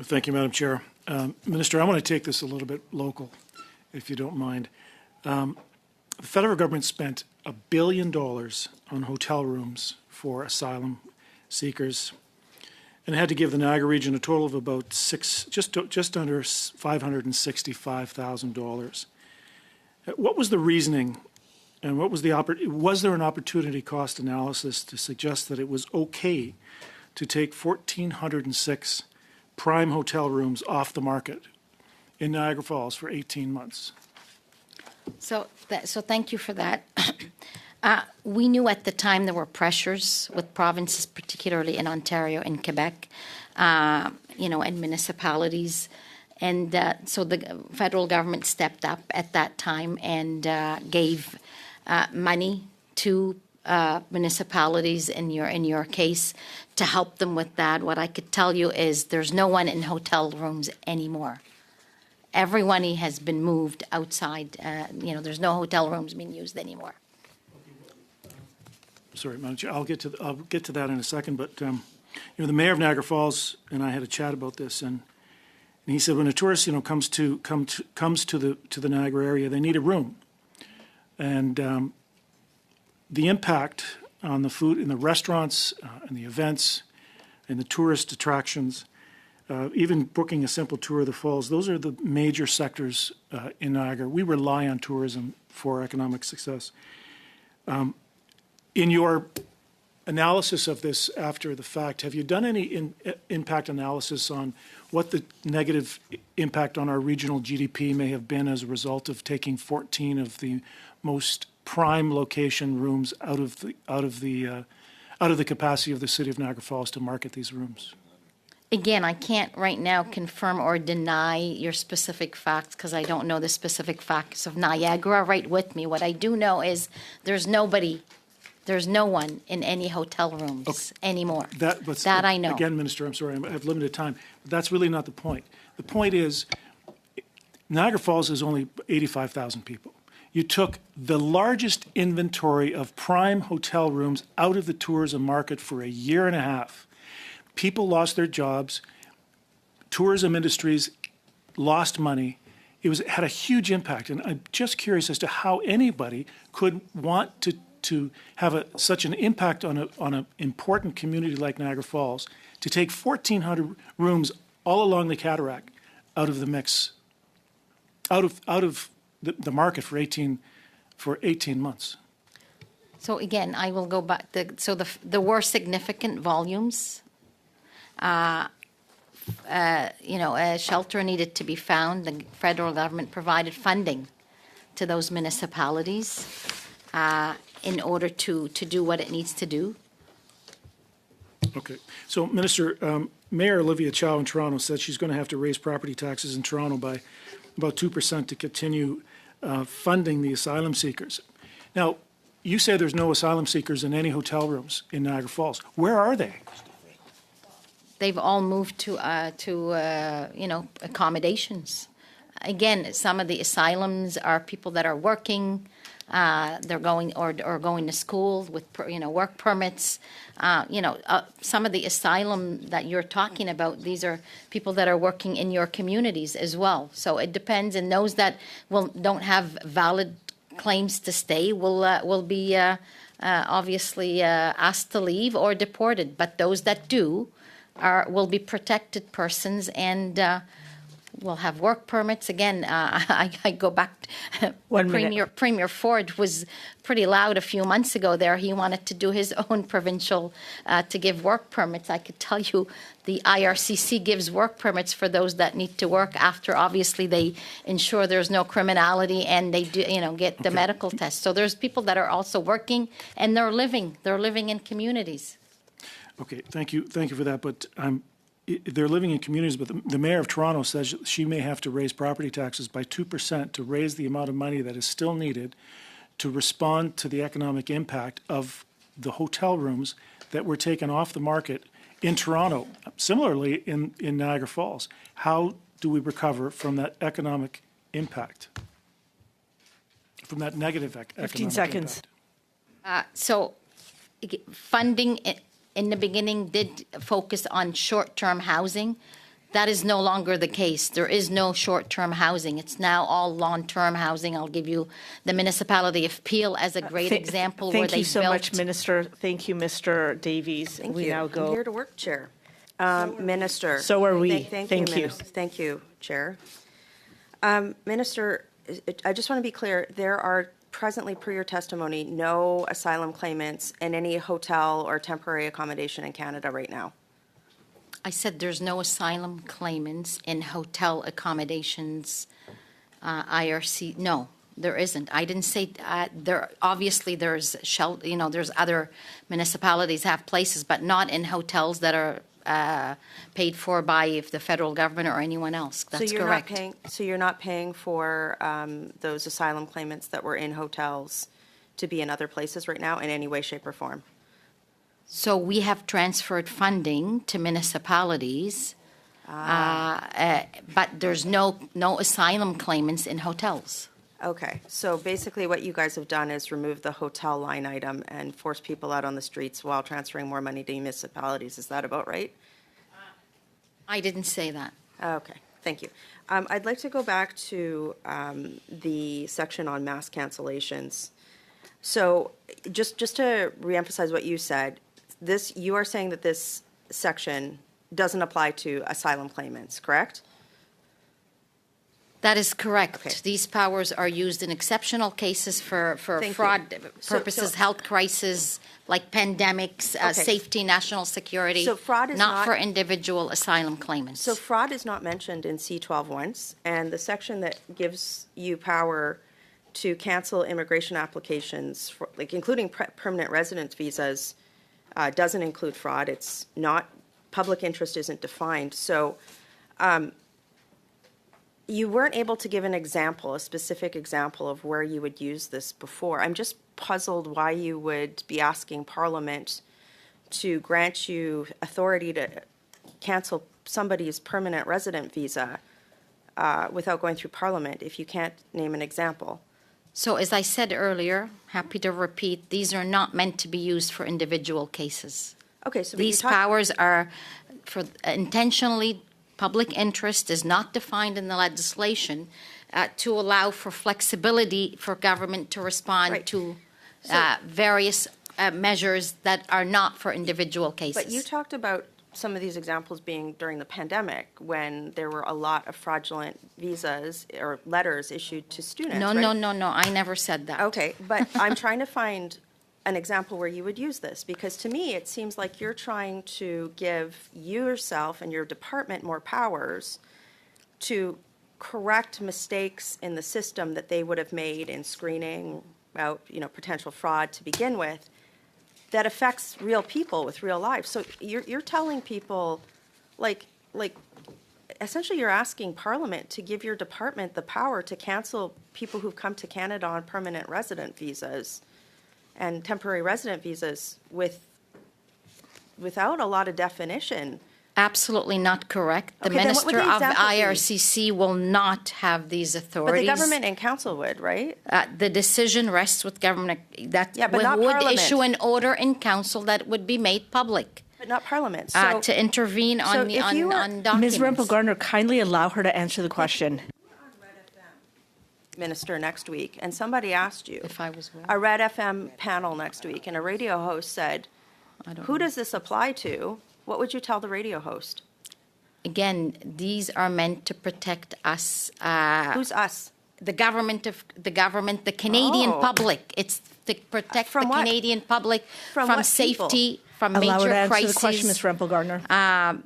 Thank you, Madam Chair. Minister, I want to take this a little bit local, if you don't mind. The federal government spent $1 billion on hotel rooms for asylum seekers, and had to give the Niagara region a total of about just under $565,000. What was the reasoning, and was there an opportunity cost analysis to suggest that it was okay to take 1,406 prime hotel rooms off the market in Niagara Falls for 18 months? So thank you for that. We knew at the time there were pressures with provinces, particularly in Ontario and Quebec, and municipalities. And so the federal government stepped up at that time and gave money to municipalities in your case to help them with that. What I could tell you is there's no one in hotel rooms anymore. Everyone has been moved outside. There's no hotel rooms being used anymore. Sorry, Madam Chair, I'll get to that in a second. But the mayor of Niagara Falls and I had a chat about this, and he said when a tourist comes to the Niagara area, they need a room, and the impact on the food in the restaurants and the events and the tourist attractions, even booking a simple tour of the falls, those are the major sectors in Niagara. We rely on tourism for economic success. In your analysis of this after the fact, have you done any impact analysis on what the negative impact on our regional GDP may have been as a result of taking 14 of the most prime location rooms out of the capacity of the city of Niagara Falls to market these rooms? Again, I can't right now confirm or deny your specific facts because I don't know the specific facts of Niagara right with me. What I do know is there's no one in any hotel rooms anymore. That I know. Again, Minister, I'm sorry, I have limited time. But that's really not the point. The point is Niagara Falls is only 85,000 people. You took the largest inventory of prime hotel rooms out of the tourism market for a year and a half. People lost their jobs. Tourism industries lost money. It had a huge impact. And I'm just curious as to how anybody could want to have such an impact on an important community like Niagara Falls, to take 1,400 rooms all along the cataract out of the mix, out of the market for 18 months. So again, I will go back. There were significant volumes. A shelter needed to be found. The federal government provided funding to those municipalities in order to do what it needs to do. Okay. So, Minister, Mayor Olivia Chow in Toronto said she's going to have to raise property taxes in Toronto by about 2% to continue funding the asylum seekers. Now, you say there's no asylum seekers in any hotel rooms in Niagara Falls. Where are they? They've all moved to accommodations. Again, some of the asylums are people that are working. They're going going to school with work permits. Some of the asylum that you're talking about, these are people that are working in your communities as well. So it depends, and those that don't have valid claims to stay will be obviously asked to leave or deported. But those that do will be protected persons and will have work permits. Again, I go back. Premier Ford was pretty loud a few months ago there. He wanted to do his own provincial to give work permits. I could tell you the IRCC gives work permits for those that need to work after, obviously, they ensure there's no criminality and they do, get the medical test. So there's people that are also working and they're living in communities. Okay, thank you for that. But they're living in communities, but the mayor of Toronto says she may have to raise property taxes by 2% to raise the amount of money that is still needed to respond to the economic impact of the hotel rooms that were taken off the market in Toronto. Similarly, in Niagara Falls, how do we recover from that economic impact, from that negative economic 15 seconds. impact? So funding in the beginning did focus on short-term housing That is no longer the case. There is no short-term housing. It's now all long-term housing. I'll give you the municipality of Peel as a great example where Thank they you so built. much, Minister. Thank you, Mr. Davies. Thank We you. now I'm go. here to work, Chair. Minister. So are we. Thank Thank you. Minister. Thank you, Chair. Minister, I just want to be clear. There are presently, per your testimony, no asylum claimants in any hotel or temporary accommodation in Canada right now. I said there's no asylum claimants in hotel accommodations, IRC. No, there isn't. I didn't say there. Obviously, there's there's other municipalities have places, but not in hotels that are paid for by the federal government or anyone else. That's so you're correct. Not paying, so you're not paying for those asylum claimants that were in hotels to be in other places right now in any way, shape, or form. So we have transferred funding to municipalities, but there's no asylum claimants in hotels. Okay, so basically what you guys have done is remove the hotel line item and force people out on the streets while transferring more money to municipalities. Is that about right? I didn't say that. Okay, thank you. I'd like to go back to the section on mass cancellations. So just to reemphasize what you said, you are saying that this section doesn't apply to asylum claimants, correct? That is correct. Okay. These powers are used in exceptional cases for Thank fraud you. purposes, So- health crises like pandemics, Okay. safety, national security. So fraud is not not- for individual asylum claimants. So fraud is not mentioned in C-12 once, and the section that gives you power to cancel immigration applications, for, like including permanent residence visas, doesn't include fraud. It's not, public interest isn't defined. So you weren't able to give an example, a specific example of where you would use this before. I'm just puzzled why you would be asking Parliament to grant you authority to cancel somebody's permanent resident visa without going through Parliament if you can't name an example. So as I said earlier, happy to repeat, these are not meant to be used for individual cases. Okay, so but you These talk- powers are for intentionally, public interest is not defined in the legislation to allow for flexibility for government to respond Right. to So- various measures that are not for individual cases. But you talked about some of these examples being during the pandemic when there were a lot of fraudulent visas or letters issued to students, No, right? no, I never said that. Okay, but I'm trying to find an example where you would use this, because to me, it seems like you're trying to give yourself and your department more powers to correct mistakes in the system that they would have made in screening out, potential fraud to begin with, that affects real people with real lives. So you're telling people, like, essentially you're asking Parliament to give your department the power to cancel people who've come to Canada on permanent resident visas and temporary resident visas without a lot of definition. Absolutely not correct. The Okay, then what would Minister the of example be? IRCC will not have these But the authorities. government and council would, right? The decision rests with government. That Yeah, but would, not would Parliament. issue an order in council that would be made public But not Parliament. So to intervene so on the if you were- on documents. Ms. Rempel-Garner, kindly allow her to answer the question. Minister next week, and somebody asked you, If I was wrong. a Red FM panel next week, and a radio host said, I don't who know. does this apply to? What would you tell the radio host? Again, these are meant to protect us. Who's us? The government, the Canadian Oh. public. It's to protect From the what? Canadian public From from what people? safety, from Allow her major to answer crises. the question, Ms. Rempel-Garner.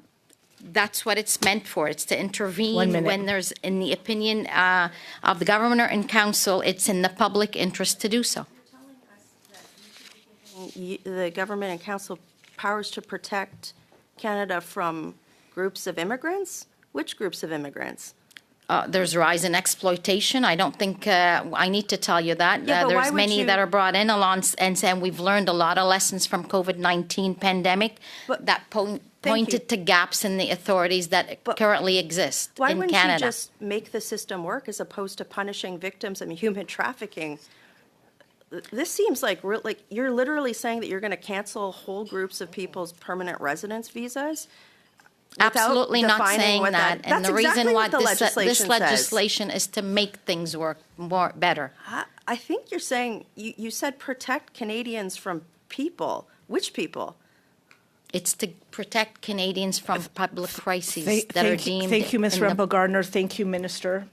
That's what it's meant for. It's to 1 intervene minute. when there's, in the opinion of the governor and council, it's in the public interest to do so. The government and council powers to protect Canada from groups of immigrants? Which groups of immigrants? There's rise in exploitation. I don't think I need to tell you that. Yeah, but why There's would many you- that are brought in along, and we've learned a lot of lessons from COVID-19 pandemic But- that pointed to gaps in the authorities that But currently exist Why in wouldn't Canada. you just make the system work as opposed to punishing victims of human trafficking? This seems like you're literally saying that you're going to cancel whole groups of people's permanent residence visas. without Absolutely not defining saying what that. And That's the reason exactly why what the this legislation says. legislation is to make things work better. I think you're saying, you said protect Canadians from people. Which people? It's to protect Canadians from public crises Thank that are deemed. thank you, Ms. in the- Rempel Gardner. Thank you, Minister.